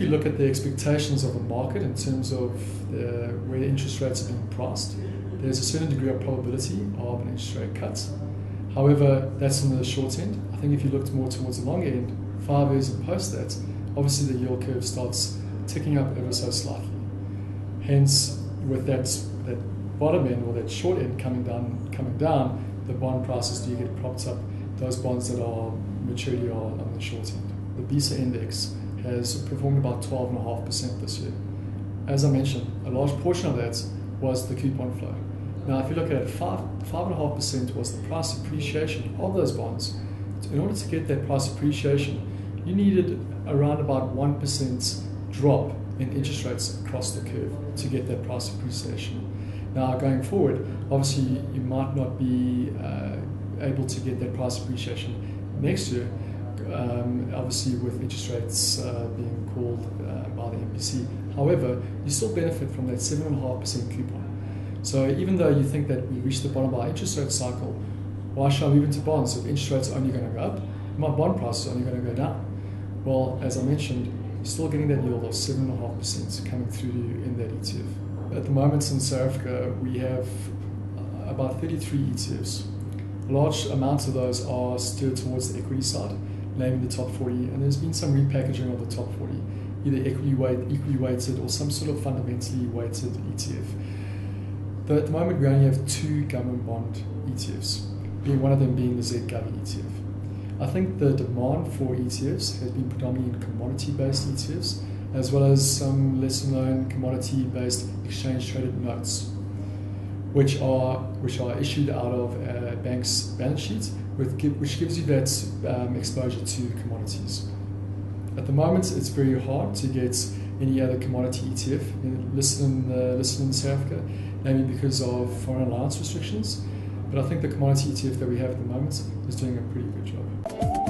you look at the expectations of the market in terms of where interest rates are being priced, there's a certain degree of probability of an interest rate cut. However, that's on the short end. I think if you looked more towards the long end, 5 years and post that, obviously the yield curve starts ticking up ever so slightly. Hence, with that bottom end or that short end coming down, the bond prices do get propped up. Those bonds that are maturity are on the short end. The BISA index has performed about 12.5% this year. As I mentioned, a large portion of that was the coupon flow. Now, if you look at it, 5.5% was the price appreciation of those bonds. In order to get that price appreciation, you needed around about 1% drop in interest rates across the curve to get that price appreciation. Now, going forward, obviously you might not be able to get that price appreciation next year, obviously with interest rates being called by the MPC. However, you still benefit from that 7.5% coupon. So even though you think that we reached the bottom of our interest rate cycle, why should I move into bonds if interest rates are only going to go up? My bond price is only going to go down. Well, as I mentioned, you're still getting that yield of 7.5% coming through in that ETF. At the moment in South Africa, we have about 33 ETFs. A large amount of those are steered towards the equity side, namely the top 40, and there's been some repackaging of the top 40, either equity weighted or some sort of fundamentally weighted ETF. But at the moment, we only have 2 government bond ETFs, one of them being the ZGov ETF. I think the demand for ETFs has been predominantly in commodity-based ETFs, as well as some lesser-known commodity-based exchange-traded notes, which are issued out of a bank's balance sheet, which gives you that exposure to commodities. At the moment, it's very hard to get any other commodity ETF listed in South Africa, namely because of foreign alliance restrictions. But I think the commodity ETF that we have at the moment is doing a pretty good job.